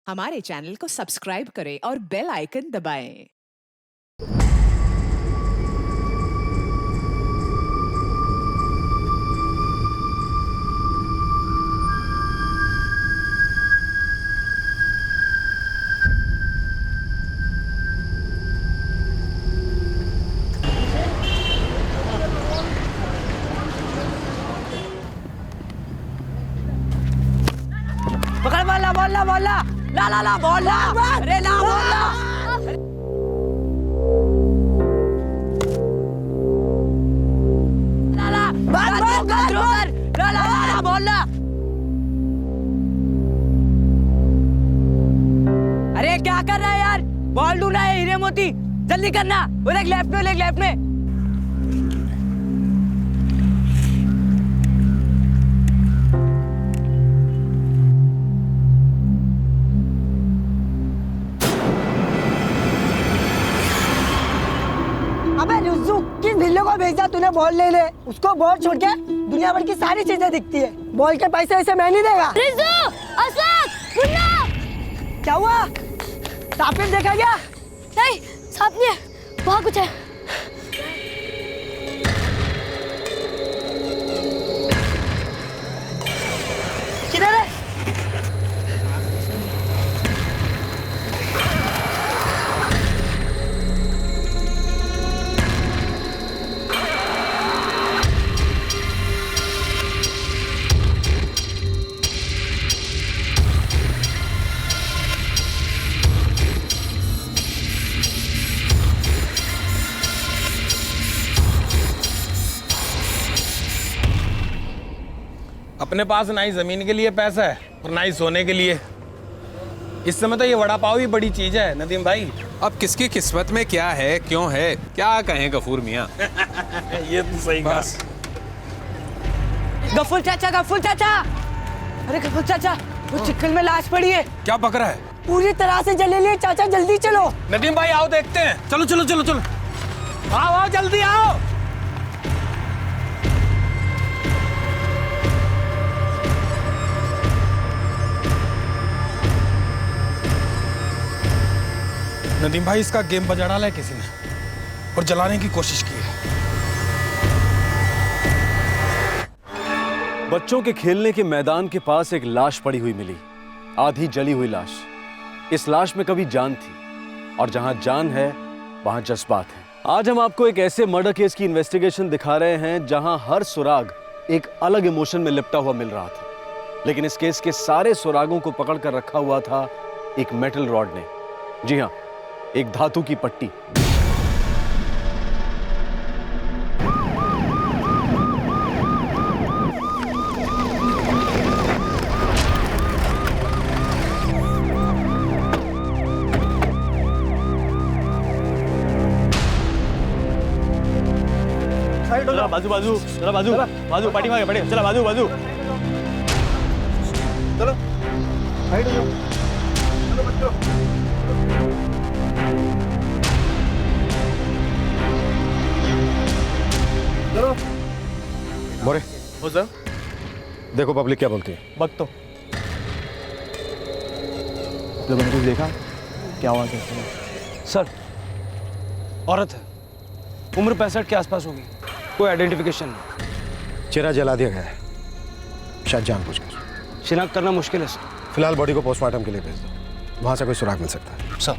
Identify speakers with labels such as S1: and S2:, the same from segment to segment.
S1: हमारे चैनल को सब्सक्राइब करें और बेल आइकन दबाएं।
S2: पकड़ बोला बोला बोला ला ला ला बोला अरे ला बोला ला ला कर ला ला ला बोला। अरे क्या कर रहा है यार, बॉल ढूंढना है हीरे मोती, जल्दी करना। वो लेग लेफ्ट में, लेग लेफ्ट में।
S3: अबे रुज्जू, किस भिल्ले को भेजा तूने बॉल ले ले? उसको बॉल छोड़ के दुनिया भर की सारी चीजें दिखती है। बॉल के पैसे ऐसे मैं नहीं देगा।
S4: रिज्जू, असलम, मुन्ना।
S3: क्या हुआ? तापिर देखा क्या?
S4: नहीं, सांप नहीं है, वहाँ कुछ है।
S3: किधर है?
S5: अपने पास ना ही जमीन के लिए पैसा है और ना ही सोने के लिए। इस समय तो ये वड़ा पाव ही बड़ी चीज है नदीम भाई।
S6: अब किसकी किस्मत में क्या है, क्यों है, क्या कहें गफूर मियाँ।
S5: ये तो सही
S6: बस
S2: गफूर चाचा, गफूर चाचा। अरे गफूर चाचा, वो चिक्कल में लाश पड़ी है।
S5: क्या पकड़ा है?
S3: पूरी तरह से जले लिए चाचा, जल्दी चलो।
S5: नदीम भाई आओ देखते हैं। चलो चलो चलो चलो, आओ आओ जल्दी आओ। नदीम भाई इसका गेम बजा डाला है किसी ने और जलाने की कोशिश की है।
S7: बच्चों के खेलने के मैदान के पास एक लाश पड़ी हुई मिली, आधी जली हुई लाश। इस लाश में कभी जान थी और जहां जान है वहां जज्बात है। आज हम आपको एक ऐसे मर्डर केस की इन्वेस्टिगेशन दिखा रहे हैं जहां हर सुराग एक अलग इमोशन में लिपटा हुआ मिल रहा था, लेकिन इस केस के सारे सुरागों को पकड़ कर रखा हुआ था एक मेटल रॉड ने। जी हां, एक धातु की पट्टी।
S8: बाजू बाजू चला, बाजू बाजू पार्टी मागे पड़े, चला बाजू बाजू चलो, साइड हो जाओ, चलो बच्चों। चलो
S9: मोरे
S8: हो सर,
S9: देखो पब्लिक क्या बोलती है।
S8: बग तो लोगों ने कुछ देखा? क्या हुआ?
S10: सर, औरत है, उम्र 65 के आसपास होगी, कोई आइडेंटिफिकेशन नहीं।
S9: चेहरा जला दिया गया है, शायद जानबूझकर।
S10: शिनाख्त करना मुश्किल है सर।
S9: फिलहाल बॉडी को पोस्टमार्टम के लिए भेज दो, वहां से कोई सुराग मिल सकता है।
S10: सर,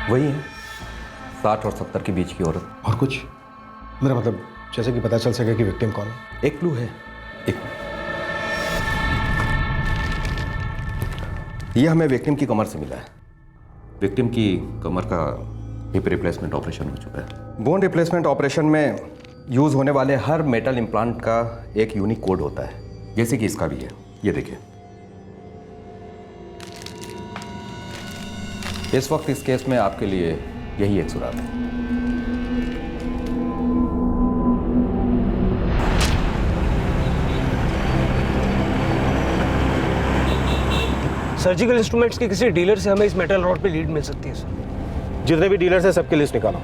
S11: वही है 60 और 70 के बीच की औरत।
S9: और कुछ? मेरा मतलब जैसे कि पता चल सके कि विक्टिम कौन है।
S11: एक क्लू है, एक ये हमें विक्टिम की कमर से मिला है। विक्टिम की कमर का हिप रिप्लेसमेंट ऑपरेशन हो चुका है। बोन रिप्लेसमेंट ऑपरेशन में यूज होने वाले हर मेटल इम्प्लांट का एक यूनिक कोड होता है, जैसे कि इसका भी है। ये देखिए, इस वक्त इस केस में आपके लिए यही एक सुराग है।
S10: सर्जिकल इंस्ट्रूमेंट्स के किसी डीलर से हमें इस मेटल रॉड पे लीड मिल सकती है सर।
S9: जितने भी डीलर्स हैं सबकी लिस्ट निकालो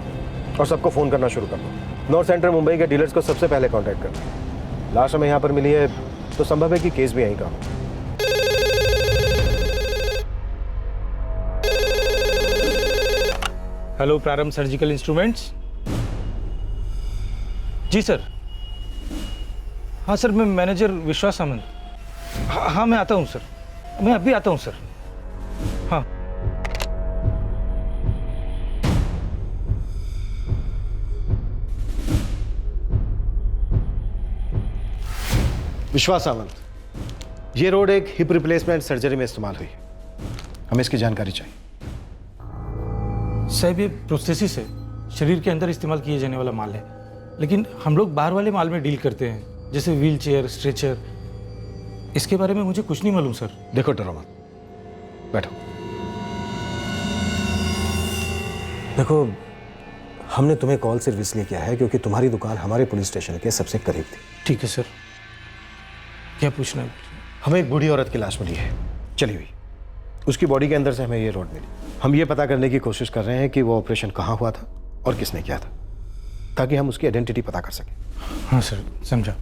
S9: और सबको फ़ोन करना शुरू कर दो। नॉर्थ सेंट्रल मुंबई के डीलर्स को सबसे पहले कांटेक्ट करना। लाश हमें यहाँ पर मिली है तो संभव है कि केस भी यहीं का हो।
S8: हेलो प्रारंभ सर्जिकल इंस्ट्रूमेंट्स। जी सर। हाँ सर, मैं मैनेजर विश्वास सामंत। हाँ मैं आता हूँ सर, मैं अभी आता हूँ सर। हाँ
S9: विश्वास सावंत, ये रोड एक हिप रिप्लेसमेंट सर्जरी में इस्तेमाल हुई। हमें इसकी जानकारी चाहिए।
S8: साहब, ये प्रोस्थेसिस है, शरीर के अंदर इस्तेमाल किए जाने वाला माल है, लेकिन हम लोग बाहर वाले माल में डील करते हैं, जैसे व्हील चेयर, स्ट्रेचर। इसके बारे में मुझे कुछ नहीं मालूम सर।
S9: देखो डरो मत, बैठो। देखो, हमने तुम्हें कॉल सिर्फ इसलिए किया है क्योंकि तुम्हारी दुकान हमारे पुलिस स्टेशन के सबसे करीब थी।
S8: ठीक है सर, क्या पूछना है?
S9: हमें एक बूढ़ी औरत की लाश मिली है, चली हुई। उसकी बॉडी के अंदर से हमें ये रोड मिली। हम ये पता करने की कोशिश कर रहे हैं कि वो ऑपरेशन कहाँ हुआ था और किसने किया था, ताकि हम उसकी आइडेंटिटी पता कर सकें।
S8: हाँ सर, समझा।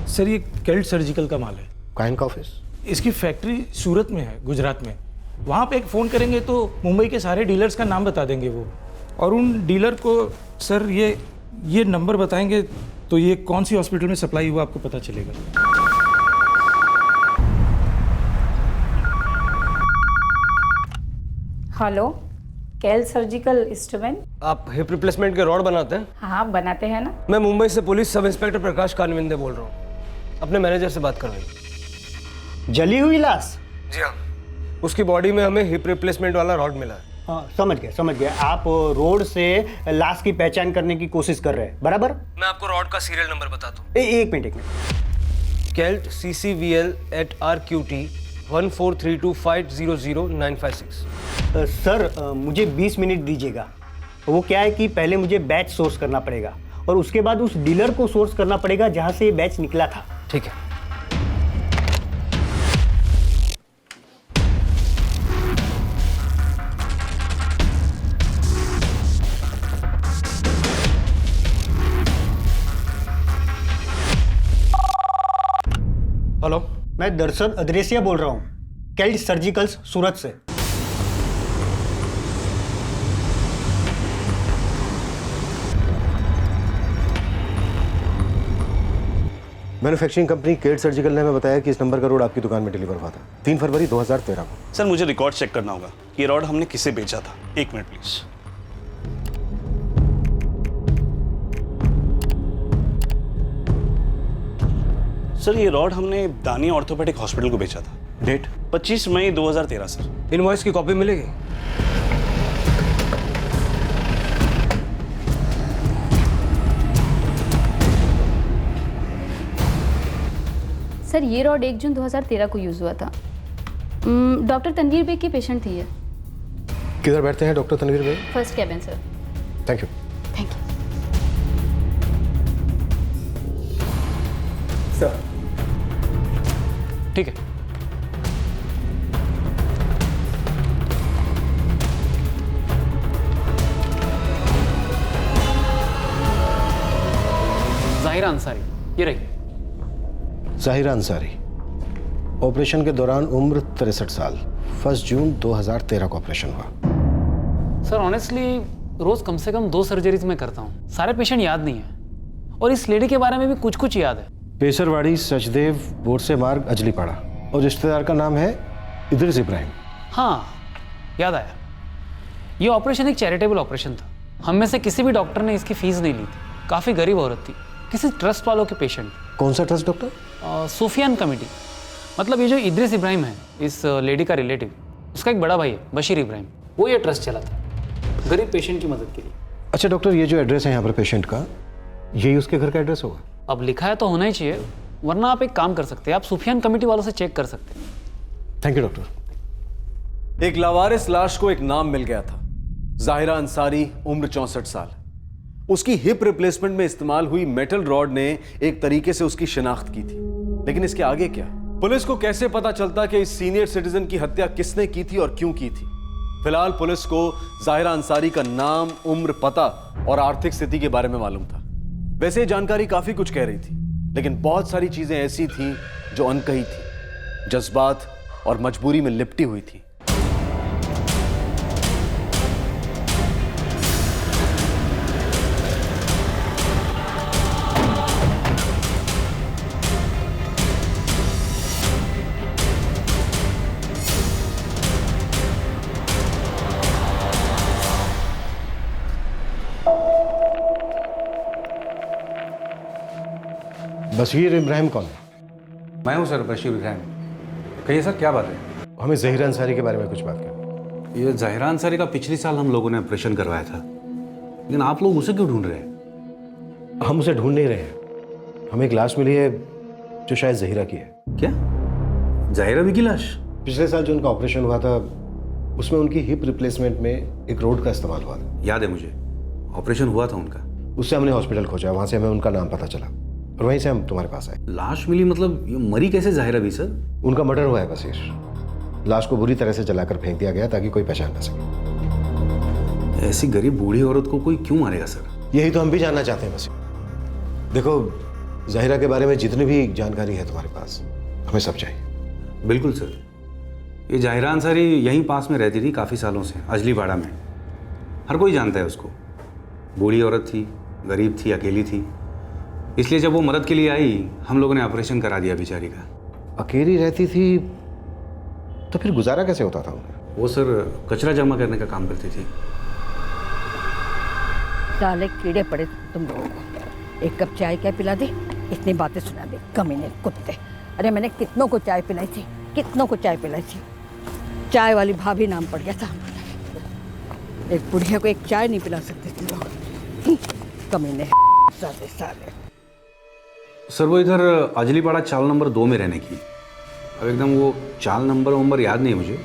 S8: सर, ये केल्ट सर्जिकल का माल है।
S9: काइन का ऑफिस?
S8: इसकी फैक्ट्री सूरत में है, गुजरात में। वहाँ पे एक फ़ोन करेंगे तो मुंबई के सारे डीलर्स का नाम बता देंगे वो, और उन डीलर को सर ये नंबर बताएंगे तो ये कौन सी हॉस्पिटल में सप्लाई हुआ आपको पता चलेगा।
S12: हेलो, केल सर्जिकल इंस्ट्रूमेंट।
S10: आप हिप रिप्लेसमेंट के रॉड बनाते हैं?
S12: हाँ, बनाते हैं ना।
S10: मैं मुंबई से पुलिस सब इंस्पेक्टर प्रकाश कानविंदे बोल रहा हूँ। अपने मैनेजर से बात कर रही हूँ।
S3: जली हुई लाश?
S10: जी हाँ, उसकी बॉडी में हमें हिप रिप्लेसमेंट वाला रॉड मिला है।
S3: हाँ, समझ गए। आप रोड से लाश की पहचान करने की कोशिश कर रहे हैं, बराबर?
S10: मैं आपको रॉड का सीरियल नंबर बताता हूँ।
S3: एक मिनट।
S10: केल्ट CCVL@RQT 1432500956।
S3: सर, मुझे 20 मिनट दीजिएगा। वो क्या है कि पहले मुझे बैच सोर्स करना पड़ेगा और उसके बाद उस डीलर को सोर्स करना पड़ेगा जहाँ से ये बैच निकला था।
S10: ठीक है। हेलो,
S3: मैं दरअसल अदरेसिया बोल रहा हूँ, केल्ट सर्जिकल्स सूरत से।
S9: मैन्युफैक्चरिंग कंपनी केल्ट सर्जिकल ने हमें बताया कि इस नंबर का रोड आपकी दुकान में डिलीवर हुआ था 3 फरवरी 2013 को।
S13: सर, मुझे रिकॉर्ड चेक करना होगा। ये रॉड हमने किसे बेचा था? 1 मिनट प्लीज। सर, ये रॉड हमने दानिया ऑर्थोपेडिक हॉस्पिटल को बेचा था।
S9: डेट?
S13: 25 मई 2013 सर।
S10: इनवॉइस की कॉपी मिलेगी?
S4: सर, ये रॉड 1 जून 2013 को यूज़ हुआ था। डॉक्टर तनवीर बेग की पेशेंट थी ये।
S9: किधर बैठते हैं doctor Tanveer Baig?
S4: First cabin sir.
S9: Thank you.
S4: Thank you
S3: sir.
S10: ठीक है।
S14: जाहिरा अंसारी, ये रही।
S9: जाहिरा अंसारी, ऑपरेशन के दौरान उम्र 63 साल, 1 जून 2013 को ऑपरेशन हुआ।
S14: सर ऑनेस्टली रोज कम से कम 2 सर्जरीज में करता हूँ। सारे पेशेंट याद नहीं है और इस लेडी के बारे में भी कुछ कुछ याद है।
S9: पेसरवाड़ी, सचदेव, बोरसे मार्ग, अजलीपाड़ा, और रिश्तेदार का नाम है इद्रिस इब्राहिम।
S14: हाँ, याद आया। ये ऑपरेशन एक चैरिटेबल ऑपरेशन था। हम में से किसी भी डॉक्टर ने इसकी फीस नहीं ली थी। काफ़ी गरीब औरत थी, किसी ट्रस्ट वालों के पेशेंट।
S9: कौन सा ट्रस्ट डॉक्टर?
S14: सूफियान कमेटी। मतलब ये जो इद्रिस इब्राहिम है, इस लेडी का रिलेटिव, उसका एक बड़ा भाई है बशीर इब्राहिम, वो ये ट्रस्ट चलाता है गरीब पेशेंट की मदद के लिए।
S9: अच्छा डॉक्टर, ये जो एड्रेस है यहाँ पर पेशेंट का, यही उसके घर का एड्रेस होगा?
S14: अब लिखा है तो होना ही चाहिए, वरना आप एक काम कर सकते हैं, आप सूफियान कमेटी वालों से चेक कर सकते हैं।
S9: Thank you doctor.
S7: एक लावारिस लाश को एक नाम मिल गया था, जाहिरा अंसारी, उम्र 64 साल। उसकी हिप रिप्लेसमेंट में इस्तेमाल हुई मेटल रॉड ने एक तरीके से उसकी शिनाख्त की थी, लेकिन इसके आगे क्या? पुलिस को कैसे पता चलता कि इस सीनियर सिटीजन की हत्या किसने की थी और क्यों की थी? फिलहाल पुलिस को जाहिरा अंसारी का नाम, उम्र, पता और आर्थिक स्थिति के बारे में मालूम था। वैसे ये जानकारी काफी कुछ कह रही थी, लेकिन बहुत सारी चीजें ऐसी थीं जो अनकही थी, जज्बात और मजबूरी में लिपटी हुई थी।
S9: बशीर इब्राहिम कौन है?
S6: मैं हूँ सर, बशीर इब्राहिम। कहिए सर, क्या बात है?
S9: हमें ज़हीरा अंसारी के बारे में कुछ बात करनी।
S13: ये ज़हीरा अंसारी का पिछले साल हम लोगों ने ऑपरेशन करवाया था, लेकिन आप लोग उसे क्यों ढूंढ रहे हैं?
S9: हम उसे ढूंढ नहीं रहे हैं। हमें एक लाश मिली है जो शायद ज़हीरा की है।
S13: क्या? ज़हीरा भी की लाश?
S9: पिछले साल जो उनका ऑपरेशन हुआ था उसमें उनकी हिप रिप्लेसमेंट में एक रोड का इस्तेमाल हुआ था।
S13: याद है मुझे, ऑपरेशन हुआ था उनका।
S9: उससे हमने हॉस्पिटल खोजा, वहाँ से हमें उनका नाम पता चला और वहीं से हम तुम्हारे पास आए।
S13: लाश मिली मतलब ये मरी कैसे ज़हीरा भी सर?
S9: उनका मर्डर हुआ है बशीर। लाश को बुरी तरह से जलाकर फेंक दिया गया ताकि कोई पहचान ना सके।
S13: ऐसी गरीब बूढ़ी औरत को कोई क्यों मारेगा सर?
S9: यही तो हम भी जानना चाहते हैं बशीर। देखो, ज़हीरा के बारे में जितनी भी जानकारी है तुम्हारे पास, हमें सब चाहिए।
S13: बिल्कुल सर। ये ज़हीरा अंसारी यहीं पास में रहती थी काफ़ी सालों से, अजलीबाड़ा में। हर कोई जानता है उसको। बूढ़ी औरत थी, गरीब थी, अकेली थी, इसलिए जब वो मदद के लिए आई हम लोगों ने ऑपरेशन करा दिया बेचारी का।
S9: अकेली रहती थी तो फिर गुजारा कैसे होता था उन्हें?
S13: वो सर कचरा जमा करने का काम करती थी।
S15: साले कीड़े पड़े तुम लोगों को। एक कप चाय क्या पिला दे, इतनी बातें सुना दे, कमीने कुत्ते। अरे मैंने कितनों को चाय पिलाई थी, कितनों को चाय पिलाई थी। चाय वाली भाभी नाम पड़ गया था। एक बुढ़िया को एक चाय नहीं पिला सकते तुम लोग। कमीने साले साले।
S13: सर वो इधर अजलीपाड़ा चाल नंबर 2 में रहने की। अब एकदम वो चाल नंबर याद नहीं मुझे,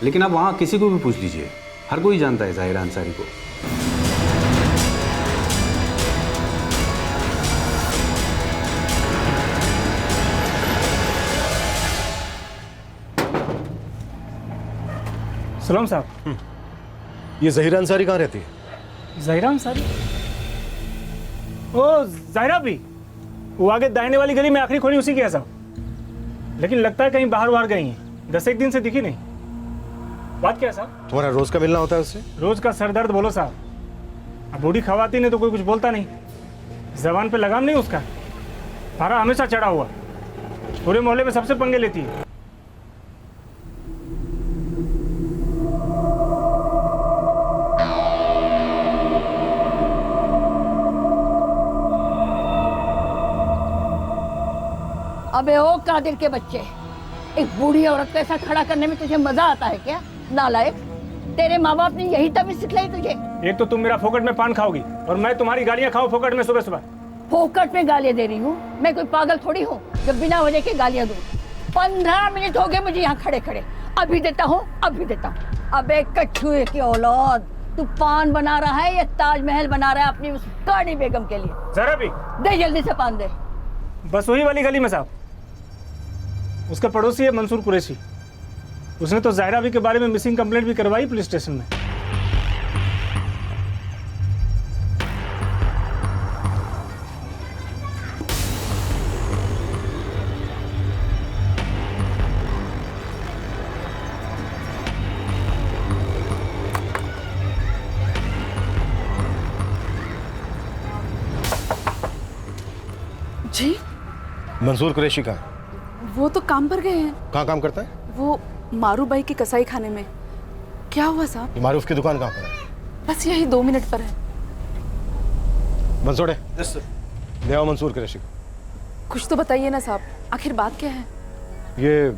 S13: लेकिन आप वहाँ किसी को भी पूछ लीजिए, हर कोई जानता है ज़हीरा अंसारी को।
S8: सलाम साहब।
S9: ये ज़हीरा अंसारी कहाँ रहती है?
S8: ज़हीरा अंसारी? ओ ज़हीरा भी, वो आगे दाहिने वाली गली में आखिरी खोली उसी की है साहब, लेकिन लगता है कहीं बाहर गई हैं। 10-1 दिन से दिखी नहीं। बात क्या है साहब?
S9: तुम्हारा रोज का मिलना होता है उससे?
S8: रोज का सर दर्द बोलो साहब। अब बूढ़ी खवातीन है तो कोई कुछ बोलता नहीं, जबान पे लगाम नहीं उसका। पारा हमेशा चढ़ा हुआ, पूरे मोहल्ले में सबसे पंगे लेती है।
S15: अबे ओ कादिर के बच्चे, एक बूढ़ी औरत को ऐसा खड़ा करने में तुझे मजा आता है क्या? नालायक, तेरे माँ बाप ने यही तमीज सिखलाई तुझे।
S8: एक तो तुम मेरा फोकट में पान खाओगी और मैं तुम्हारी गालियाँ खाऊं फोकट में सुबह सुबह।
S15: फोकट में गालियाँ दे रही हूँ? मैं कोई पागल थोड़ी हूँ जब बिना वजह के गालियाँ दूँ। 15 मिनट हो गए मुझे यहाँ खड़े खड़े, अभी देता हूँ अभी देता हूँ। अबे कछुए की औलाद, तू पान बना रहा है या ताजमहल बना रहा है अपनी उस काड़ी बेगम के लिए?
S8: जरा भी
S15: दे, जल्दी से पान दे।
S8: बस वही वाली गली में साहब। उसका पड़ोसी है मंसूर कुरैशी, उसने तो ज़हीरा भी के बारे में मिसिंग कंप्लेंट भी करवाई पुलिस स्टेशन में।
S16: जी?
S9: मंसूर कुरैशी कहाँ है?
S16: वो तो काम पर गए हैं।
S9: कहाँ काम करता है?
S16: वो मारू बाई के कसाई खाने में। क्या हुआ साहब?
S9: ये मारूफ की दुकान कहाँ पर है?
S16: बस यही 2 मिनट पर है।
S9: मंसूर है? Yes sir. ले आओ मंसूर कुरैशी को।
S16: कुछ तो बताइए ना साहब, आखिर बात क्या है?
S9: ये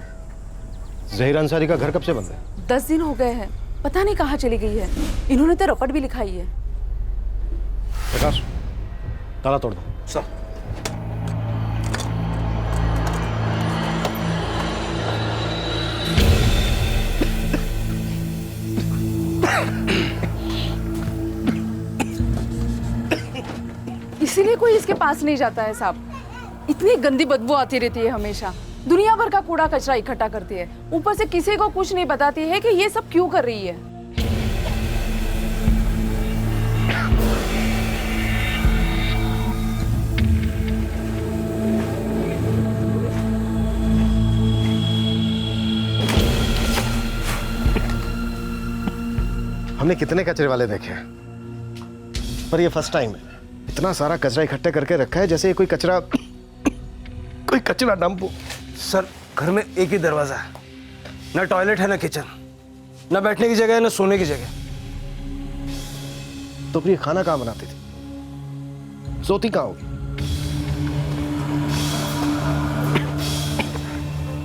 S9: ज़हीरा अंसारी का घर कब से बंद है?
S16: 10 दिन हो गए हैं, पता नहीं कहाँ चली गई है। इन्होंने तो रपट भी लिखाई है।
S9: प्रकाश, ताला तोड़ दो।
S13: सर।
S16: इसीलिए कोई इसके पास नहीं जाता है साहब। इतनी गंदी बदबू आती रहती है हमेशा। दुनिया भर का कूड़ा कचरा इकट्ठा करती है, ऊपर से किसी को कुछ नहीं बताती है कि ये सब क्यों कर रही है।
S9: हमने कितने कचरे वाले देखे हैं, पर ये फर्स्ट टाइम है। इतना सारा कचरा इकट्ठे करके रखा है जैसे ये कोई कचरा डंप हो।
S10: सर, घर में एक ही दरवाजा है, ना टॉयलेट है ना किचन, ना बैठने की जगह है ना सोने की जगह।
S9: तो फिर ये खाना कहाँ बनाती थी, सोती कहाँ होगी?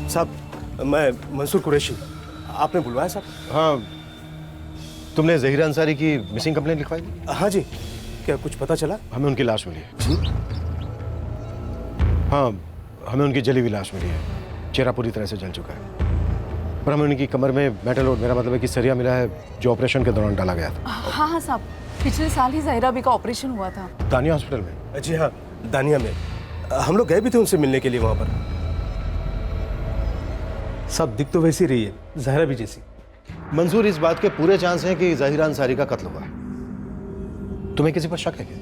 S17: साहब, मैं मंसूर कुरैशी, आपने बुलवाया साहब?
S9: हाँ, तुमने ज़हीरा अंसारी की मिसिंग कंप्लेंट लिखवाई?
S17: हाँ जी। क्या कुछ पता चला?
S9: हमें उनकी लाश मिली है। हाँ, हमें उनकी जली हुई लाश मिली है। चेहरा पूरी तरह से जल चुका है, पर हमें उनकी कमर में मेटल और, मेरा मतलब है कि सरिया मिला है, जो ऑपरेशन के दौरान डाला गया था।
S16: हाँ हाँ साहब, पिछले साल ही ज़हीरा भी का ऑपरेशन हुआ था।
S9: दानिया हॉस्पिटल में?
S17: जी हाँ, दानिया में। हम लोग गए भी थे उनसे मिलने के लिए वहां पर। सब दिख तो वैसी रही है, ज़हीरा भी जैसी।
S9: मंसूर, इस बात के पूरे चांस हैं कि ज़हीरा अंसारी का कत्ल हुआ। तुम्हें किसी पर शक है क्या?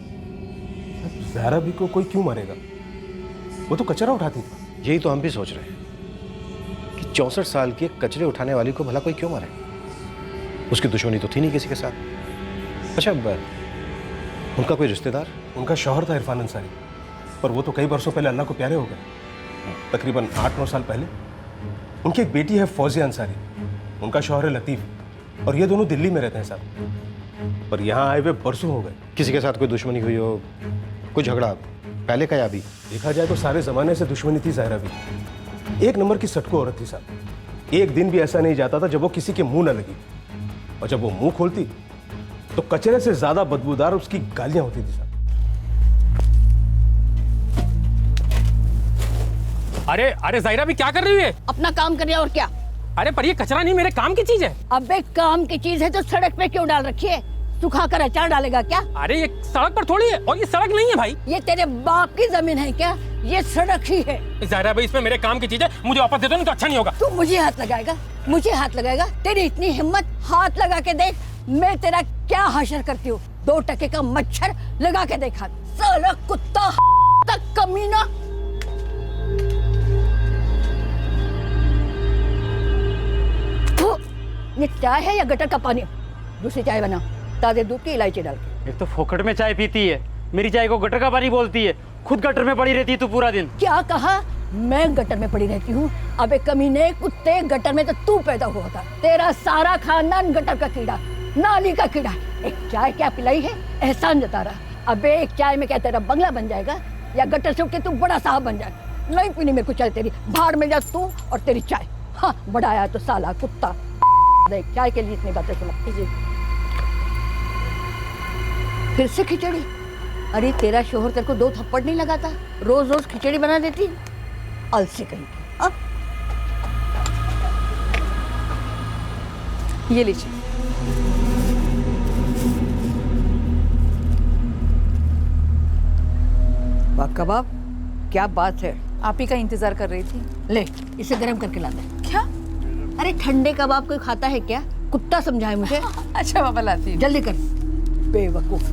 S17: ज़हीरा भी को कोई क्यों मारेगा? वो तो कचरा उठाती थी।
S9: यही तो हम भी सोच रहे हैं कि 64 साल की एक कचरे उठाने वाली को भला कोई क्यों मारे? उसकी दुश्मनी तो थी नहीं किसी के साथ। अच्छा, उनका कोई रिश्तेदार?
S17: उनका शौहर था इरफान अंसारी, पर वो तो कई वर्षों पहले अल्लाह को प्यारे हो गए, तकरीबन 8-9 साल पहले। उनकी एक बेटी है फौजिया अंसारी, उनका शौहर है लतीफ़, और ये दोनों दिल्ली में रहते हैं साहब, पर यहाँ आए हुए बरसों हो गए।
S9: किसी के साथ कोई दुश्मनी हुई हो, कोई झगड़ा पहले का या अभी?
S17: देखा जाए तो सारे ज़माने से दुश्मनी थी ज़हीरा भी। एक नंबर की सटको औरत थी साहब। एक दिन भी ऐसा नहीं जाता था जब वो किसी के मुंह न लगी, और जब वो मुंह खोलती तो कचरे से ज्यादा बदबूदार उसकी गालियां होती थी साहब।
S14: अरे अरे ज़हीरा भी क्या कर रही है?
S15: अपना काम कर रही है और क्या।
S14: अरे पर ये कचरा नहीं मेरे काम की चीज है।
S15: अबे काम की चीज है तो सड़क पे क्यों डाल रखी है? सुखा कर अचार डालेगा क्या?
S14: अरे ये सड़क पर थोड़ी है, और ये सड़क नहीं है भाई।
S15: ये तेरे बाप की जमीन है क्या? ये सड़क ही है।
S14: ज़हीरा भाई, इसमें मेरे काम की चीज है, मुझे वापस दे दो, नहीं तो अच्छा नहीं होगा।
S15: तू मुझे हाथ लगाएगा? मुझे हाथ लगाएगा? तेरी इतनी हिम्मत, हाथ लगा के देख मैं तेरा क्या हाशर करती हूँ। 2 टके का मच्छर लगा के देखा। साला कुत्ता तक कमीना। ये चाय है या गटर का पानी? दूसरी चाय बना, ताजे दूध की इलायची डाल के।
S14: एक तो फोकट में चाय पीती है, मेरी चाय को गटर का पानी बोलती है, खुद गटर में पड़ी रहती है तू पूरा दिन।
S15: क्या कहा? मैं गटर में पड़ी रहती हूँ? अबे कमीने कुत्ते, गटर में तो तू पैदा हुआ था। तेरा सारा खानदान गटर का कीड़ा, नाली का कीड़ा। एक चाय क्या पिलाई है, एहसान जता रहा। अबे एक चाय में क्या तेरा बंगला बन जाएगा, या गटर से उठ के तू बड़ा साहब बन जाएगा? नहीं पीनी मेरे को चाय तेरी, भाड़ में जा तू और तेरी चाय। हाँ, बड़ा आया तो साला कुत्ता। देख, चाय के लिए इतनी बातें सुना। फिर से खिचड़ी? अरे तेरा शोहर तेरे को 2 थप्पड़ नहीं लगाता? रोज रोज खिचड़ी बना देती, अलसी कहीं।
S16: ये लीजिए।
S15: वाह कबाब, क्या बात है।
S16: आप ही का इंतजार कर रही थी।
S15: ले, इसे गर्म करके ला दे।
S16: क्या?
S15: अरे ठंडे कबाब कोई खाता है क्या? कुत्ता समझाए मुझे।
S16: अच्छा बाबा, लाती हूँ।
S15: जल्दी कर, बेवकूफ।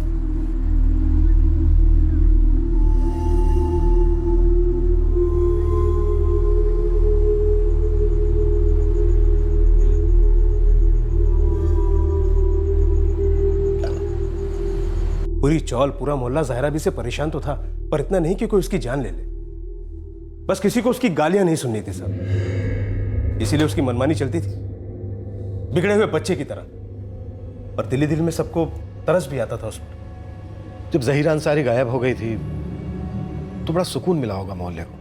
S17: पूरी चौल, पूरा मोहल्ला ज़हीरा भी से परेशान तो था, पर इतना नहीं कि कोई उसकी जान ले ले। बस किसी को उसकी गालियां नहीं सुननी थी साहब, इसीलिए उसकी मनमानी चलती थी, बिगड़े हुए बच्चे की तरह। पर दिली दिल में सबको तरस भी आता था उस पर।
S9: जब ज़हीरा अंसारी गायब हो गई थी तो बड़ा सुकून मिला होगा मोहल्ले को।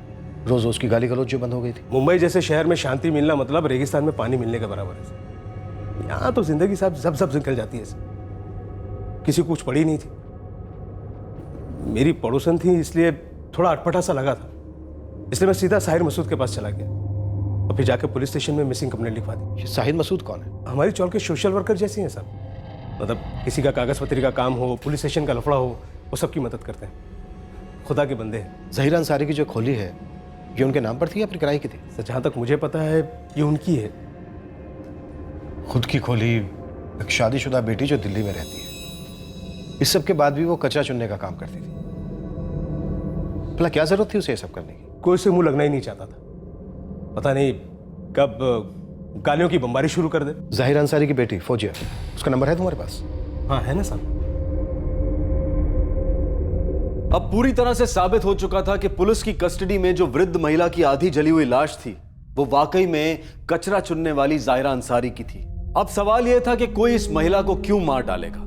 S9: रोज रोज की गाली गलौज जो बंद हो गई थी।
S17: मुंबई जैसे शहर में शांति मिलना मतलब रेगिस्तान में पानी मिलने के बराबर है। यहाँ तो जिंदगी साहब जब निकल जाती है, किसी को कुछ पड़ी नहीं थी। मेरी पड़ोसन थी, इसलिए थोड़ा अटपटा सा लगा था, इसलिए मैं सीधा साहिर मसूद के पास चला गया और फिर जाकर पुलिस स्टेशन में मिसिंग कंप्लेंट लिखवा दी।
S9: साहिर मसूद कौन है?
S17: हमारी चौल के सोशल वर्कर जैसे हैं सब। मतलब किसी का कागज पत्री का काम हो, पुलिस स्टेशन का लफड़ा हो, वो सबकी मदद करते हैं। खुदा के बंदे हैं।
S9: ज़हीरा अंसारी की जो खोली है ये उनके नाम पर थी या फिर किराए की थी?
S17: सर जहाँ तक मुझे पता है ये उनकी है।
S9: खुद की खोली, एक शादीशुदा बेटी जो दिल्ली में रहती है, इस सब के बाद भी वो कचरा चुनने का काम करती थी। भला क्या जरूरत थी उसे ये सब करने की?
S17: कोई से मुंह लगना ही नहीं चाहता था। पता नहीं कब गालियों की बमबारी शुरू कर दे।
S9: ज़हीरा अंसारी की बेटी फौजिया, उसका नंबर है तुम्हारे पास?
S17: हाँ है ना साहब।
S7: अब पूरी तरह से साबित हो चुका था कि पुलिस की कस्टडी में जो वृद्ध महिला की आधी जली हुई लाश थी वो वाकई में कचरा चुनने वाली ज़ाहिरा अंसारी की थी। अब सवाल यह था कि कोई इस महिला को क्यों मार डालेगा।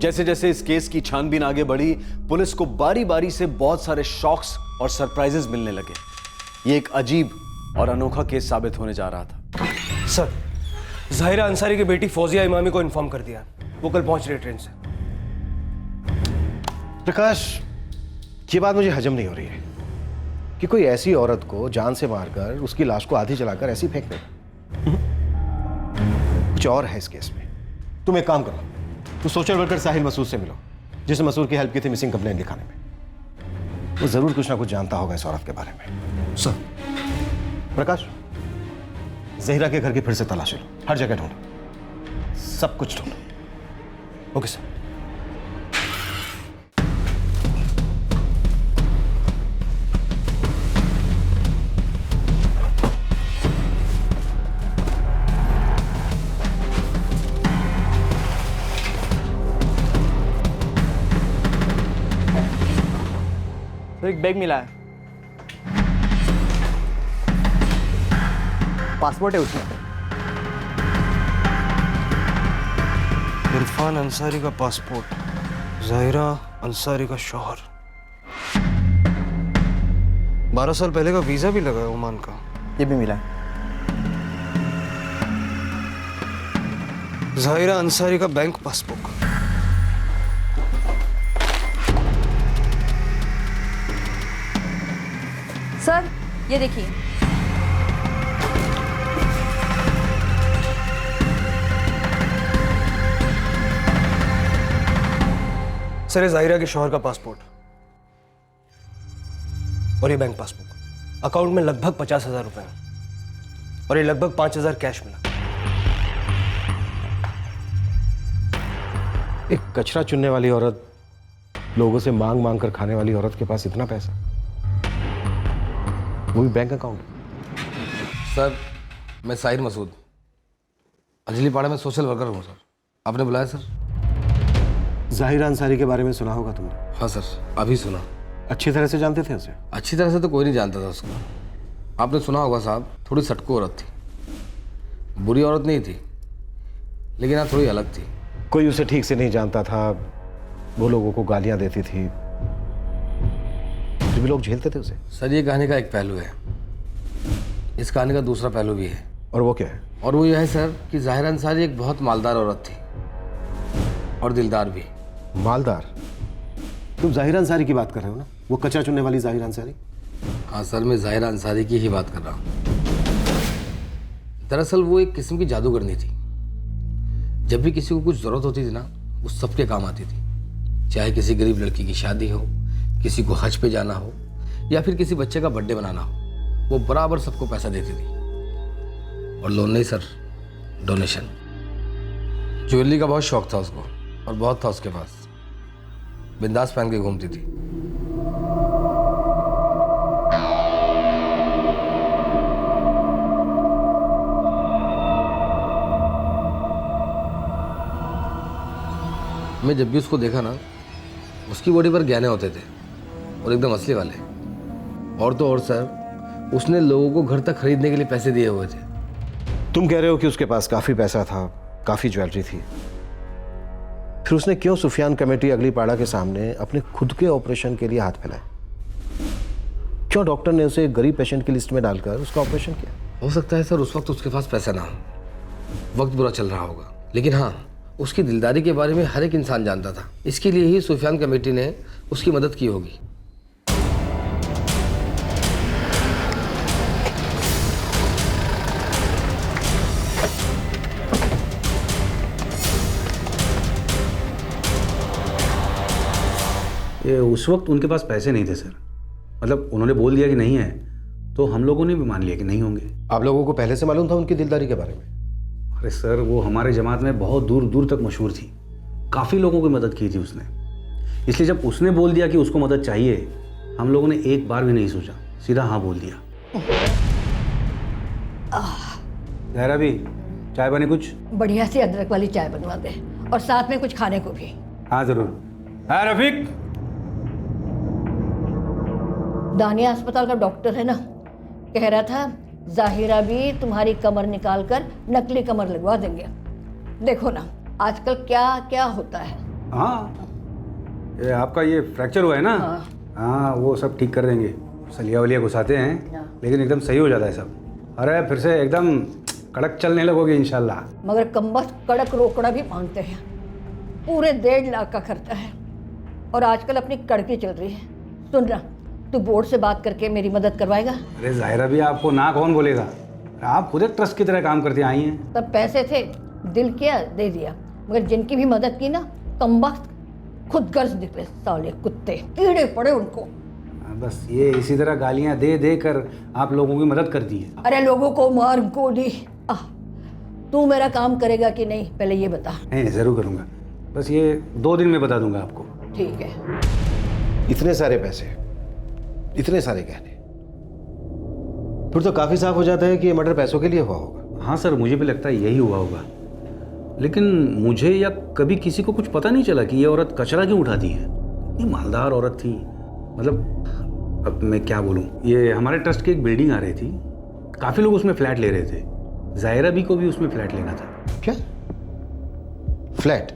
S7: जैसे जैसे इस केस की छानबीन आगे बढ़ी, पुलिस को बारी बारी से बहुत सारे शॉक्स और सरप्राइजेस मिलने लगे। ये एक अजीब और अनोखा केस साबित होने जा रहा था।
S17: सर ज़ाहिरा अंसारी की बेटी फौजिया इमामी को इन्फॉर्म कर दिया, वो कल पहुंच रही है ट्रेन से।
S9: प्रकाश, ये बात मुझे हजम नहीं हो रही है कि कोई ऐसी औरत को जान से मारकर उसकी लाश को आधी जलाकर ऐसी फेंक देगा। कुछ और है इस केस में। तुम एक काम करो, तुम सोशल वर्कर साहिल मसूद से मिलो, जिसने मसूद की हेल्प की थी मिसिंग कंप्लेंट लिखाने में। वो जरूर कुछ ना कुछ जानता होगा इस औरत के बारे में। सर प्रकाश, ज़हीरा के घर की फिर से तलाशी लो, हर जगह ढूंढो, सब कुछ ढूंढो। Okay sir.
S2: तो एक बैग मिला है, पासपोर्ट है उसमें।
S17: इरफान अंसारी का पासपोर्ट, ज़ाहिरा अंसारी का शौहर। 12 साल पहले का वीजा भी लगा है ओमान का।
S2: ये भी मिला है।
S17: ज़ाहिरा अंसारी का बैंक पासबुक।
S4: सर ये देखिए,
S17: सर ये ज़ाहिरा के शौहर का पासपोर्ट और ये बैंक पासबुक। अकाउंट में लगभग 50,000 रुपए और ये लगभग 5,000 कैश मिला।
S9: एक कचरा चुनने वाली औरत, लोगों से मांग मांग कर खाने वाली औरत के पास इतना पैसा, वो भी बैंक अकाउंट।
S18: सर मैं साहिर मसूद, अंजलि पाड़ा में सोशल वर्कर हूँ सर। आपने बुलाया सर?
S9: ज़ाहिरा अंसारी के बारे में सुना होगा तुमने?
S18: हाँ सर, अभी सुना।
S9: अच्छी तरह से जानते थे उसे?
S18: अच्छी तरह से तो कोई नहीं जानता था उसको। आपने सुना होगा साहब, थोड़ी सटको औरत थी। बुरी औरत नहीं थी, लेकिन हाँ थोड़ी अलग थी।
S9: कोई उसे ठीक से नहीं जानता था, वो लोगों को गालियां देती थी, फिर भी लोग झेलते थे उसे।
S18: सर ये कहानी का एक पहलू है, इस कहानी का दूसरा पहलू भी है।
S9: और वो क्या है?
S18: और वो यह है सर कि ज़ाहिरा अंसारी एक बहुत मालदार औरत थी और दिलदार भी।
S9: मालदार? तुम ज़ाहिरा अंसारी की बात कर रहे हो ना, वो कचरा चुनने वाली ज़ाहिरा अंसारी?
S18: हाँ सर, मैं ज़ाहिरा अंसारी की ही बात कर रहा हूँ। दरअसल वो एक किस्म की जादूगरनी थी। जब भी किसी को कुछ ज़रूरत होती थी ना, वो सबके काम आती थी। चाहे किसी गरीब लड़की की शादी हो, किसी को हज पे जाना हो, या फिर किसी बच्चे का बर्थडे बनाना हो, वो बराबर सबको पैसा देती थी। और लोन नहीं सर, डोनेशन। ज्वेलरी का बहुत शौक था उसको और बहुत था उसके पास। बिंदास पहन के घूमती थी। मैं जब भी उसको देखा ना, उसकी बॉडी पर गहने होते थे और एकदम असली वाले। और तो और सर, उसने लोगों को घर तक खरीदने के लिए पैसे दिए हुए थे।
S9: तुम कह रहे हो कि उसके पास काफी पैसा था, काफी ज्वेलरी थी, फिर उसने क्यों सुफियान कमेटी अगली पाड़ा के सामने अपने खुद के ऑपरेशन के लिए हाथ फैलाए? क्यों डॉक्टर ने उसे गरीब पेशेंट की लिस्ट में डालकर उसका ऑपरेशन किया?
S18: हो सकता है सर उस वक्त उसके पास पैसा ना हो, वक्त बुरा चल रहा होगा, लेकिन हाँ उसकी दिलदारी के बारे में हर एक इंसान जानता था। इसके लिए ही सुफियान कमेटी ने उसकी मदद की होगी।
S13: उस वक्त उनके पास पैसे नहीं थे सर। मतलब उन्होंने बोल दिया कि नहीं है, तो हम लोगों ने भी मान लिया कि नहीं होंगे।
S9: आप लोगों को पहले से मालूम था उनकी दिलदारी के बारे में?
S13: अरे सर, वो हमारे जमात में बहुत दूर दूर तक मशहूर थी, काफ़ी लोगों की मदद की थी उसने। इसलिए जब उसने बोल दिया कि उसको मदद चाहिए, हम लोगों ने एक बार भी नहीं सोचा, सीधा हाँ बोल दिया। जहरा भी, चाय बने कुछ?
S15: बढ़िया सी अदरक वाली चाय बनवा दे और साथ में कुछ खाने को भी।
S13: हाँ जरूर। हाँ रफीक।
S15: दानिया अस्पताल का डॉक्टर है ना, कह रहा था जाहिरा भी तुम्हारी कमर निकाल कर नकली कमर लगवा देंगे। देखो ना आजकल क्या क्या होता है।
S13: हाँ, ये आपका ये फ्रैक्चर हुआ है ना? हाँ, वो सब ठीक कर देंगे। सलिया वलिया घुसाते हैं, लेकिन एकदम सही हो जाता है सब। अरे फिर से एकदम कड़क चलने लगोगे इंशाल्लाह।
S15: मगर कमबख्त कड़क रोकड़ा भी मांगते हैं, पूरे 1.5 लाख का खर्चा है और आजकल अपनी कड़की चल रही है। सुन रहा, तू बोर्ड से बात करके मेरी मदद करवाएगा?
S13: अरे जाहिरा भी, आपको ना कौन बोलेगा, आप खुद एक ट्रस्ट की तरह काम करते आई हैं।
S15: तब पैसे थे, दिल किया दे दिया, मगर जिनकी भी मदद की ना कमबख्त खुद गर्ज निकले, साले कुत्ते कीड़े पड़े उनको।
S13: बस ये इसी तरह गालियां दे दे कर आप लोगों की मदद करती है।
S15: अरे लोगों को मार गोली। तू मेरा काम करेगा कि नहीं पहले ये बता।
S13: नहीं, जरूर करूंगा, बस ये 2 दिन में बता दूंगा आपको।
S15: ठीक है।
S9: इतने सारे पैसे, इतने सारे गहने, फिर तो काफी साफ हो जाता है कि ये मर्डर पैसों के लिए हुआ होगा।
S13: हाँ सर, मुझे भी लगता है यही हुआ होगा, लेकिन मुझे या कभी किसी को कुछ पता नहीं चला कि ये औरत कचरा क्यों उठाती है। इतनी मालदार औरत थी, मतलब अब मैं क्या बोलूँ। ये हमारे ट्रस्ट की एक बिल्डिंग आ रही थी, काफ़ी लोग उसमें फ्लैट ले रहे थे। जाहिरा भी को भी उसमें फ्लैट लेना था।
S9: क्या फ्लैट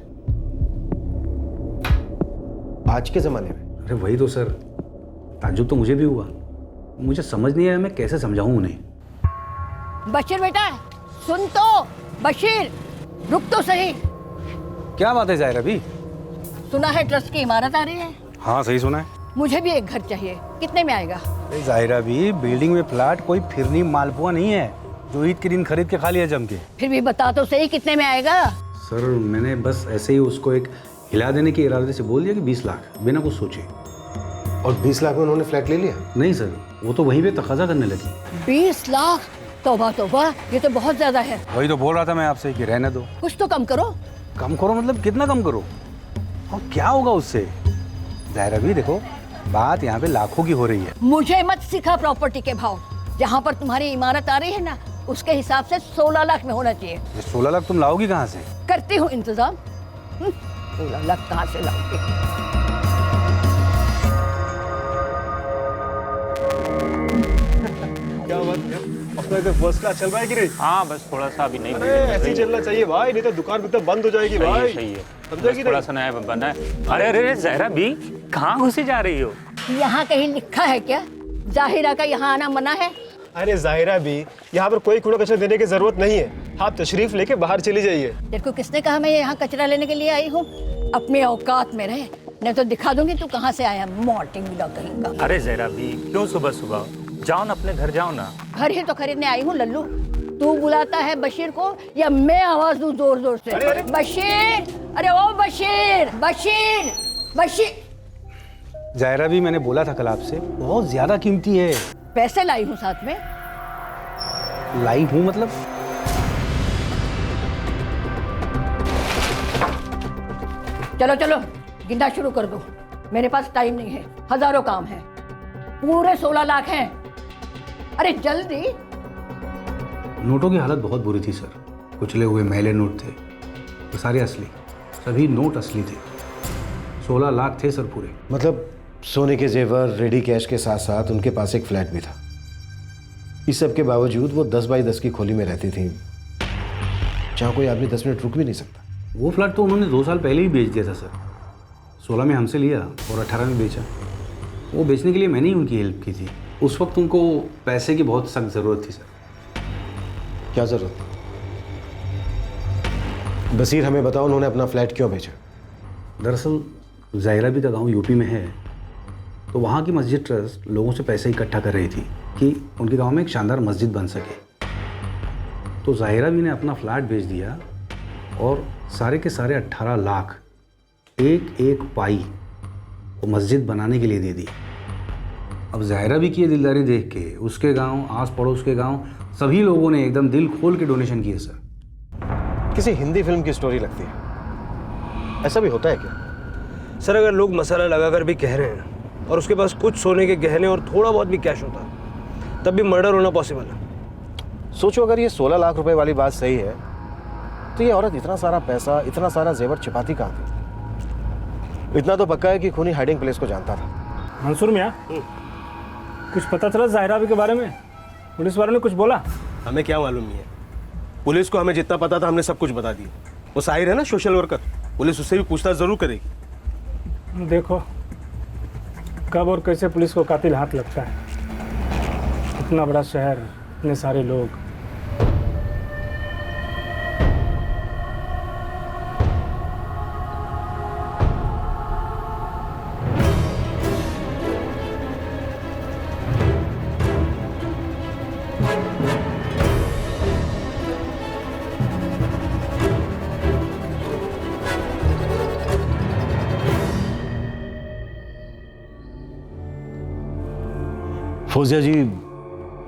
S9: आज के ज़माने में?
S13: अरे वही तो सर, ताज्जुब तो मुझे भी हुआ। मुझे समझ नहीं आया मैं कैसे समझाऊं उन्हें।
S15: बशीर बेटा सुन तो, बशीर रुक तो सही।
S13: क्या बात है जाहिरा भी?
S15: सुना है ट्रस्ट की इमारत आ रही है?
S13: हाँ सही सुना है।
S15: मुझे भी एक घर चाहिए, कितने में आएगा?
S13: जाहिरा भी, बिल्डिंग में फ्लैट कोई फिरनी मालपुआ नहीं है जो ईद के दिन खरीद के खा लिया जम के।
S15: फिर भी बता तो सही कितने में आएगा?
S13: सर मैंने बस ऐसे ही उसको एक हिला देने के इरादे से बोल दिया कि 20 लाख, बिना कुछ सोचे।
S9: और 20 लाख में उन्होंने फ्लैट ले लिया?
S13: नहीं सर, वो तो वहीं पे तकाजा करने लगी।
S15: 20 लाख? तौबा तौबा, ये तो बहुत ज्यादा है।
S13: वही तो बोल रहा था मैं आपसे कि रहने दो।
S15: कुछ तो कम करो।
S13: कम करो मतलब कितना कम करो, और क्या होगा उससे? जाहिरा भी देखो, बात यहाँ पे लाखों की हो रही है।
S15: मुझे मत सिखा प्रॉपर्टी के भाव। जहाँ पर तुम्हारी इमारत आ रही है ना, उसके हिसाब से 16 लाख में होना चाहिए।
S13: 16 लाख तुम लाओगी कहाँ से?
S15: करती हूँ इंतजाम। 16 लाख कहाँ से लाओगी?
S17: क्या बात है, अपना इधर फर्स्ट क्लास चल रहा है कि नहीं?
S19: हाँ बस थोड़ा सा अभी नहीं।
S17: अरे ऐसे ही चलना चाहिए भाई, नहीं तो दुकान भी तो बंद हो जाएगी भाई।
S19: सही है,
S17: समझेगी?
S19: थोड़ा सा नया बना है। अरे अरे ज़हरा भी, कहाँ घुसी जा रही हो?
S15: यहाँ कहीं लिखा है क्या जाहिरा का यहाँ आना मना है?
S17: अरे जाहिरा भी, यहाँ पर कोई कूड़ा कचरा देने की जरूरत नहीं है, आप तशरीफ लेके बाहर चली जाइए।
S15: तेरे को किसने कहा मैं यहाँ कचरा लेने के लिए आई हूँ? अपने औकात में रहे, नहीं तो दिखा दूंगी तू कहाँ से आया, मोटी मिला कहीं का।
S19: अरे ज़हरा भी, क्यों सुबह सुबह? जाओ ना अपने घर जाओ ना।
S15: घर ही तो खरीदने आई हूँ लल्लू। तू बुलाता है बशीर को या मैं आवाज दूं जोर जोर से?
S17: अरे
S15: बशीर, अरे ओ बशीर, बशीर, बशीर।
S13: जाहिरा भी, मैंने बोला था कल आपसे, बहुत ज्यादा कीमती है।
S15: पैसे लाई हूँ साथ में।
S13: लाई हूँ मतलब?
S15: चलो चलो गिनना शुरू कर दो, मेरे पास टाइम नहीं है, हजारों काम है, पूरे 16 लाख हैं। अरे जल्दी।
S13: नोटों की हालत बहुत बुरी थी सर, कुचले हुए मैले नोट थे, वो सारे असली, सभी नोट असली थे। 16 लाख थे सर पूरे।
S9: मतलब सोने के जेवर, रेडी कैश के साथ साथ उनके पास एक फ्लैट भी था। इस सब के बावजूद वो 10 बाई 10 की खोली में रहती थी, जहाँ कोई आदमी 10 मिनट रुक भी नहीं सकता।
S13: वो फ्लैट तो उन्होंने 2 साल पहले ही बेच दिया था सर। 16 में हमसे लिया और 18 में बेचा। वो बेचने के लिए मैंने ही उनकी हेल्प की थी। उस वक्त उनको पैसे की बहुत सख्त ज़रूरत थी सर।
S9: क्या ज़रूरत? बशीर हमें बताओ, उन्होंने अपना फ्लैट क्यों बेचा?
S13: दरअसल जाहिरा भी का गाँव यूपी में है, तो वहाँ की मस्जिद ट्रस्ट लोगों से पैसे इकट्ठा कर रही थी कि उनके गांव में एक शानदार मस्जिद बन सके। तो जाहिरा भी ने अपना फ्लैट बेच दिया और सारे के सारे 18 लाख एक एक पाई वो मस्जिद बनाने के लिए दे दी। अब ज़ाहिरा भी की ये दिलदारी देख के उसके गांव, आस पड़ोस के गांव, सभी लोगों ने एकदम दिल खोल के डोनेशन किए सर।
S9: किसी हिंदी फिल्म की स्टोरी लगती है। ऐसा भी होता है क्या?
S10: सर अगर लोग मसाला लगाकर भी कह रहे हैं और उसके पास कुछ सोने के गहने और थोड़ा बहुत भी कैश होता तब भी मर्डर होना पॉसिबल है।
S9: सोचो अगर ये 16 लाख रुपए वाली बात सही है तो ये औरत इतना सारा पैसा, इतना सारा जेवर छिपाती कहाँ थी? इतना तो पक्का है कि खूनी हाइडिंग प्लेस को जानता था।
S8: मंसूर मियाँ, कुछ पता चला ज़ाहिरा भी के बारे में? पुलिस वालों ने कुछ बोला?
S17: हमें क्या मालूम नहीं है। पुलिस को हमें जितना पता था हमने सब कुछ बता दिया। वो साहिर है ना, सोशल वर्कर, पुलिस उससे भी पूछताछ जरूर करेगी।
S8: देखो कब और कैसे पुलिस को कातिल हाथ लगता है। इतना बड़ा शहर, इतने सारे लोग।
S9: फौजिया जी,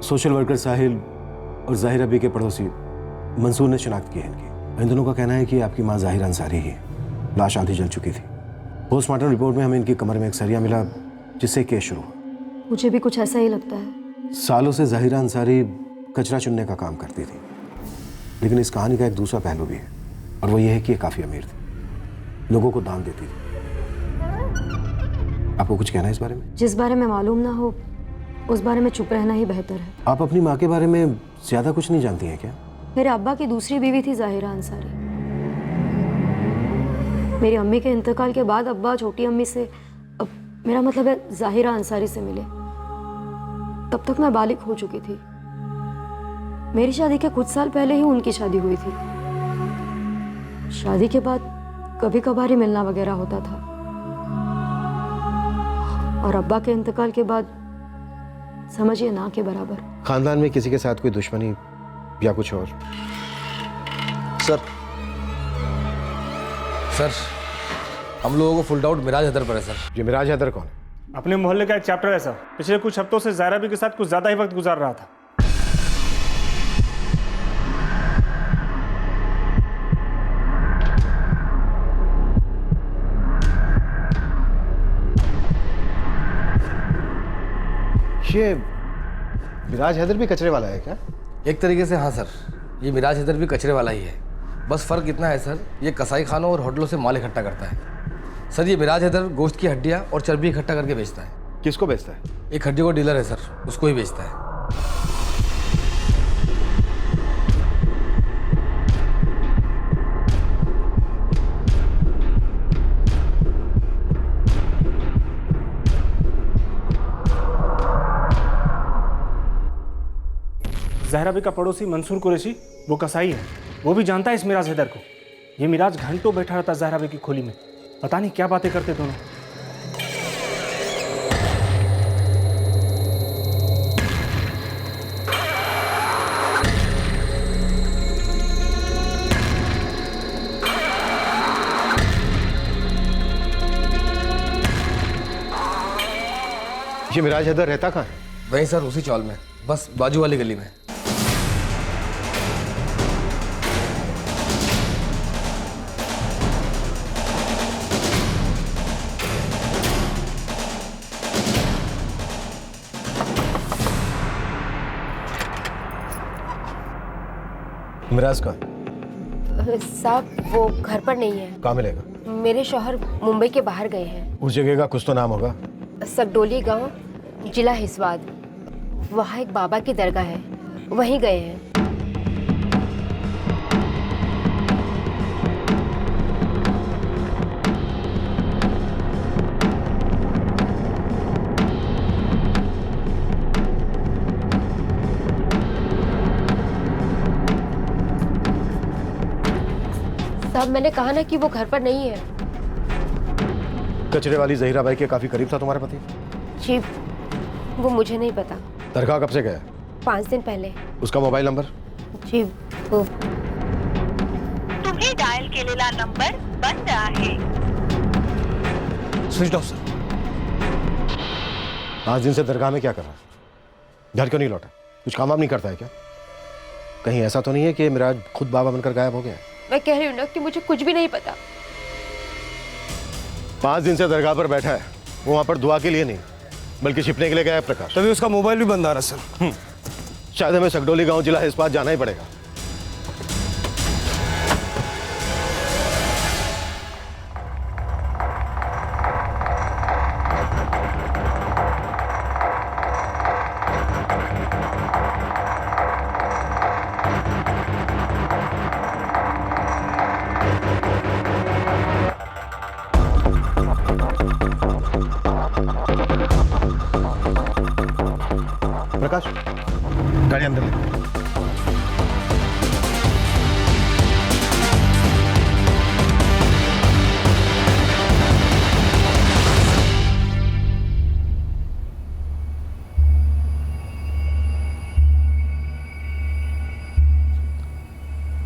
S9: सोशल वर्कर साहिल और ज़ाहिरा बी के पड़ोसी मंसूर ने शिनाख्त की है इनकी। इन दोनों का कहना है कि आपकी मां ज़ाहिरा अंसारी ही है। लाश आधी जल चुकी थी। पोस्टमार्टम रिपोर्ट में हमें इनकी कमर में एक सरिया मिला जिससे केस शुरू हुआ।
S20: मुझे भी कुछ ऐसा ही लगता है।
S9: सालों से ज़ाहिरा अंसारी कचरा चुनने का काम करती थी, लेकिन इस कहानी का एक दूसरा पहलू भी है और वो ये है कि ये काफ़ी अमीर थी, लोगों को दान देती थी। आपको कुछ कहना है इस बारे में?
S20: जिस बारे में मालूम ना हो उस बारे में चुप रहना ही बेहतर है।
S9: आप अपनी माँ के बारे में ज़्यादा कुछ नहीं जानती हैं क्या?
S20: मेरे अब्बा की दूसरी बीवी थी ज़ाहिरा अंसारी। मेरी अम्मी के इंतकाल के बाद अब्बा छोटी अम्मी से, अब मेरा मतलब है ज़ाहिरा अंसारी से मिले। तब तक मैं बालिग हो चुकी थी। मेरी शादी के कुछ साल पहले ही उनकी शादी हुई थी। शादी के बाद कभी कभार ही मिलना वगैरह होता था और अब्बा के इंतकाल के बाद समझिए ना के बराबर।
S9: खानदान में किसी के साथ कोई दुश्मनी या कुछ और?
S18: सर हम लोगों को फुल डाउट मिराज हैदर पर है सर।
S9: ये मिराज हैदर कौन है?
S8: अपने मोहल्ले का एक चैप्टर है सर। पिछले कुछ हफ्तों से ज़ाहिरा बी के साथ कुछ ज़्यादा ही वक्त गुजार रहा था।
S9: ये मिराज हैदर भी कचरे वाला है क्या?
S18: एक तरीके से हाँ सर, ये मिराज हैदर भी कचरे वाला ही है। बस फ़र्क इतना है सर, ये कसाई खानों और होटलों से माल इकट्ठा करता है। सर ये मिराज हैदर गोश्त की हड्डियाँ और चर्बी इकट्ठा करके बेचता है।
S9: किसको बेचता है?
S18: एक हड्डी को डीलर है सर, उसको ही बेचता है।
S8: ज़ाहिरा बी का पड़ोसी मंसूर कुरैशी, वो कसाई है, वो भी जानता है इस मिराज हैदर को। ये मिराज घंटों बैठा रहता ज़ाहिरा बी की खोली में, पता नहीं क्या बातें करते दोनों।
S9: ये मिराज हैदर रहता कहाँ है?
S18: वहीं सर उसी चौल में, बस बाजू वाली गली में।
S9: मिराज कहाँ?
S20: साहब वो घर पर नहीं है।
S9: कहाँ मिलेगा?
S20: मेरे शौहर मुंबई के बाहर गए हैं।
S9: उस जगह का कुछ तो नाम होगा।
S20: सकडोली गांव, जिला हिसवाद। वहाँ एक बाबा की दरगाह है, वहीं गए हैं। साहब मैंने कहा ना कि वो घर पर नहीं है।
S9: कचरे वाली ज़हीरा बाई के काफी करीब था तुम्हारा पति?
S20: जी वो मुझे नहीं पता।
S9: दरगाह कब से गया?
S20: 5 दिन पहले।
S9: उसका मोबाइल नंबर?
S20: जी वो
S21: तुम्ही डायल केलेला नंबर बंद आहे।
S10: Switch off sir.
S9: 5 दिन से दरगाह में क्या कर रहा है? घर क्यों नहीं लौटा? कुछ काम वाम नहीं करता है क्या? कहीं ऐसा तो नहीं है कि मिराज खुद बाबा बनकर गायब हो गया है?
S20: मैं कह रही हूँ ना कि मुझे कुछ भी नहीं पता।
S9: 5 दिन से दरगाह पर बैठा है, वो वहां पर दुआ के लिए नहीं बल्कि छिपने के लिए गया है प्रकाश।
S17: तभी उसका मोबाइल भी बंद आ रहा सर।
S9: शायद हमें सकडोली गांव जिला इस्पात जाना ही पड़ेगा। प्रकाश, गाड़ी अंदर ले।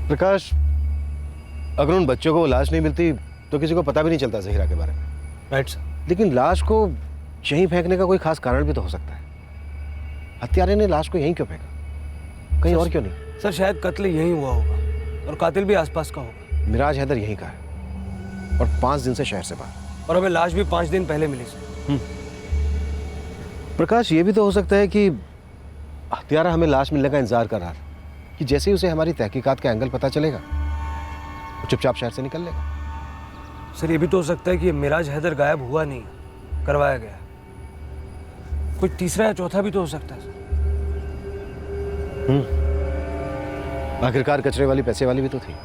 S9: प्रकाश, अगर उन बच्चों को लाश नहीं मिलती तो किसी को पता भी नहीं चलता जहीरा के बारे में।
S17: Right sir.
S9: लेकिन लाश को यहीं फेंकने का कोई खास कारण भी तो हो सकता है। हत्यारे ने लाश को यहीं क्यों फेंका? कहीं और क्यों नहीं?
S10: सर शायद कत्ल यहीं हुआ होगा और कातिल भी आसपास का होगा।
S9: मिराज हैदर यहीं का है और 5 दिन से शहर से बाहर।
S10: और हमें लाश भी 5 दिन पहले मिली सर।
S9: प्रकाश, ये भी तो हो सकता है कि हत्यारा हमें लाश मिलने का इंतजार कर रहा था कि जैसे ही उसे हमारी तहकीकात का एंगल पता चलेगा वो चुपचाप शहर से निकल लेगा।
S10: सर ये भी तो हो सकता है कि मिराज हैदर गायब हुआ नहीं, करवाया गया। कोई तीसरा या चौथा भी तो हो सकता है सर।
S9: आखिरकार कचरे वाली पैसे वाली भी तो थी।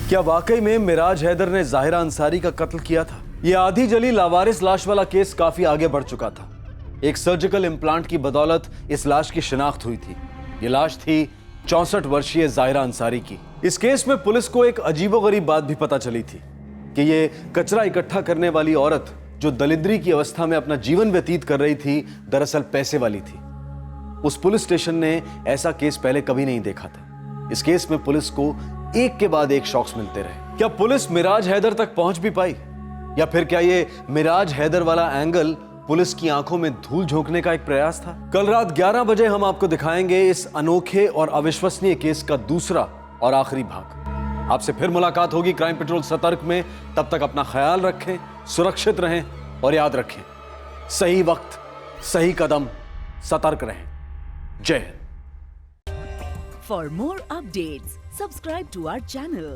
S7: क्या वाकई में मिराज हैदर ने जाहिरा अंसारी का कत्ल किया था? यह आधी जली लावारिस लाश वाला केस काफी आगे बढ़ चुका था। एक सर्जिकल इम्प्लांट की बदौलत इस लाश की शिनाख्त हुई थी। यह लाश थी 64 वर्षीय जाहिरा अंसारी की। इस केस में पुलिस को एक अजीबोगरीब बात भी पता चली थी कि यह कचरा इकट्ठा करने वाली औरत जो दलिद्री की अवस्था में अपना जीवन व्यतीत कर रही थी, दरअसल पैसे वाली थी। उस पुलिस स्टेशन ने ऐसा केस पहले कभी नहीं देखा था। इस केस में पुलिस को एक के बाद एक शॉक्स मिलते रहे। क्या पुलिस मिराज हैदर तक पहुंच भी पाई, या फिर क्या ये मिराज हैदर वाला एंगल पुलिस की आंखों में धूल झोंकने का एक प्रयास था? कल रात 11 बजे हम आपको दिखाएंगे इस अनोखे और अविश्वसनीय केस का दूसरा और आखिरी भाग। आपसे फिर मुलाकात होगी क्राइम पेट्रोल सतर्क में। तब तक अपना ख्याल रखें, सुरक्षित रहें और याद रखें, सही वक्त सही कदम, सतर्क रहें। जय Hind.
S1: For more updates, subscribe to our channel,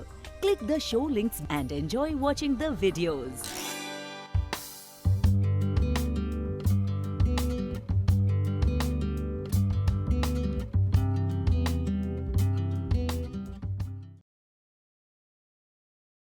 S1: click the show links and enjoy watching the videos.